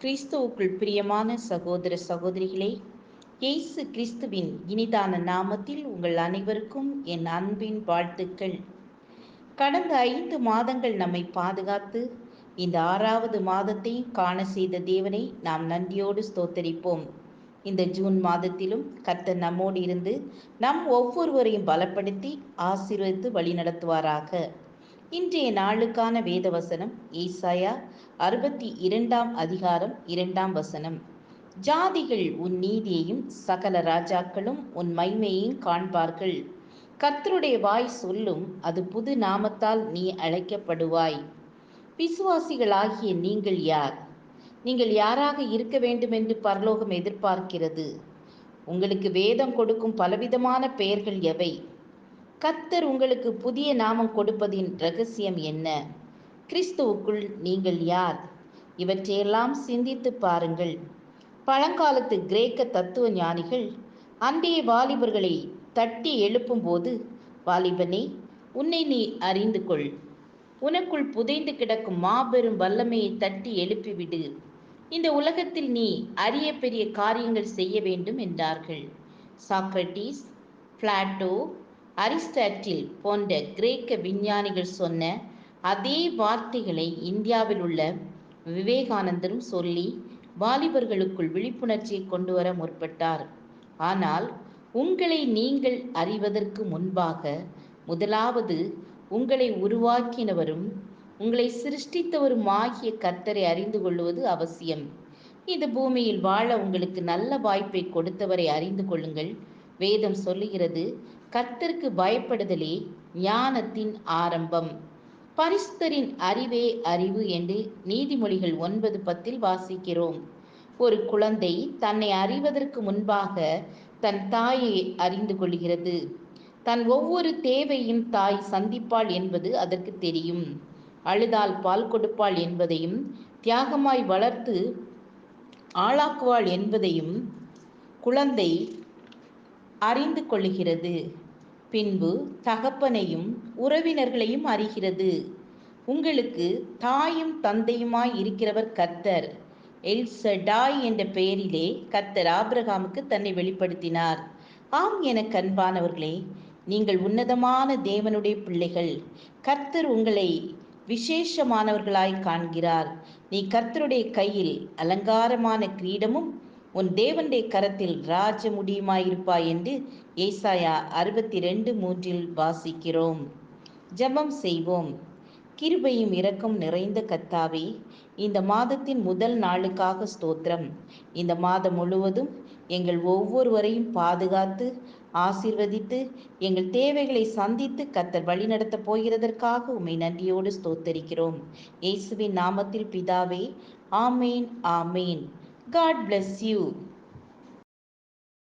கிறிஸ்துவுக்குள் பிரியமான சகோதர சகோதரிகளே, இயேசு கிறிஸ்துவின் இனிதான நாமத்தில் உங்கள் அனைவருக்கும் என் அன்பின் வாழ்த்துக்கள். கடந்த 5 மாதங்கள் நம்மை பாதுகாத்து இந்த 6வது மாதத்தையும் காண செய்த தேவனை நாம் நன்றியோடு ஸ்தோத்தரிப்போம். இந்த ஜூன் மாதத்திலும் கர்த்தர் நம்மோடு இருந்து நம் ஒவ்வொருவரையும் பலப்படுத்தி ஆசீர்வதித்து வழிநடத்துவாராக. இன்றைய நாளுக்கான வேத வசனம் ஏசாயா 62ஆம் அதிகாரம் 2ஆம் வசனம். ஜாதிகள் உன் நீதியையும் சகல ராஜாக்களும் உன் மகிமையையும் காண்பார்கள். கர்த்தருடைய வாய் சொல்லும், அது புது நாமத்தால் நீ அழைக்கப்படுவாய். விசுவாசிகளாகிய நீங்கள் யார்? நீங்கள் யாராக இருக்க வேண்டும் என்று பரலோகம் எதிர்பார்க்கிறது? உங்களுக்கு வேதம் கொடுக்கும் பலவிதமான பெயர்கள் எவை? கர்த்தர் உங்களுக்கு புதிய நாமம் கொடுப்பதின் இரகசியம் என்ன? கிறிஸ்துவுக்குள் நீங்கள் யார்? இவற்றையெல்லாம் சிந்தித்து பாருங்கள். பழங்காலத்து கிரேக்க தத்துவ ஞானிகள் அன்றைய வாலிபர்களை தட்டி எழுப்பும்போது, வாலிபனே, உன்னை நீ அறிந்து கொள், உனக்குள் புதைந்து கிடக்கும் மாபெரும் வல்லமையை தட்டி எழுப்பிவிடு, இந்த உலகத்தில் நீ அரிய பெரிய காரியங்கள் செய்ய வேண்டும் என்றார்கள். சாக்ரட்டிஸ், பிளாட்டோ, அரிஸ்டாட்டில் போன்ற கிரேக்க விஞ்ஞானிகள் சொன்ன அதே வார்த்தைகளை இந்தியாவில் உள்ள விவேகானந்தரும் சொல்லி வாலிபர்களுக்குள் விழிப்புணர்ச்சியை கொண்டு வர முற்பட்டார். ஆனால் உங்களை நீங்கள் அறிவதற்கு முன்பாக முதலாவது உங்களை உருவாக்கினவரும் உங்களை சிருஷ்டித்தவரும் ஆகிய கர்த்தரை அறிந்து கொள்வது அவசியம். இந்த பூமியில் வாழ உங்களுக்கு நல்ல வாய்ப்பை கொடுத்தவரை அறிந்து கொள்ளுங்கள். வேதம் சொல்லுகிறது, கர்த்தருக்கு பயப்படுதலே ஞானத்தின் ஆரம்பம். பரிசுத்தரின் அறிவே அறிவு என்று நீதிமொழிகள் 9:10 வாசிக்கிறோம். ஒரு குழந்தை தன்னை அறிவதற்கு முன்பாக தன் தாயை அறிந்து கொள்கிறது. தன் ஒவ்வொரு தேவையும் தாய் சந்திப்பாள் என்பது அதற்கு தெரியும். அழுதால் பால் கொடுப்பாள் என்பதையும், தியாகமாய் வளர்த்து ஆளாக்குவாள் என்பதையும் குழந்தை அறிந்து கொள்கிறது. பின்பு தகப்பனையும் உறவினர்களையும் அறிகிறது. உங்களுக்கு தாயும் தந்தையுமாய் இருக்கிறவர் கர்த்தர். எல்சடாய் என்ற பெயரிலே கர்த்தர் ஆபிரகாமுக்கு தன்னை வெளிப்படுத்தினார். ஆம் என கண்பானவர்களே, நீங்கள் உன்னதமான தேவனுடைய பிள்ளைகள். கர்த்தர் உங்களை விசேஷமானவர்களாய் காண்கிறார். நீ கர்த்தருடைய கையில் அலங்காரமான கிரீடமும் உன் தேவனுடைய கரத்தில் ராஜ முடியுமாயிருப்பாய் என்று ஏசாயா 62:3 வாசிக்கிறோம். ஜெபம் செய்வோம். கிருபையும் இரக்கம் நிறைந்த கர்த்தாவே, இந்த மாதத்தின் முதல் நாளுக்காக ஸ்தோத்திரம். இந்த மாதம் முழுவதும் எங்கள் ஒவ்வொருவரையும் பாதுகாத்து ஆசீர்வதித்து எங்கள் தேவைகளை சந்தித்து கர்த்தர் வழிநடத்தப் போகிறதற்காக உம்மை நன்றியோடு ஸ்தோத்தரிக்கிறோம். இயேசுவின் நாமத்தில் பிதாவே, ஆமேன், ஆமேன். God bless you.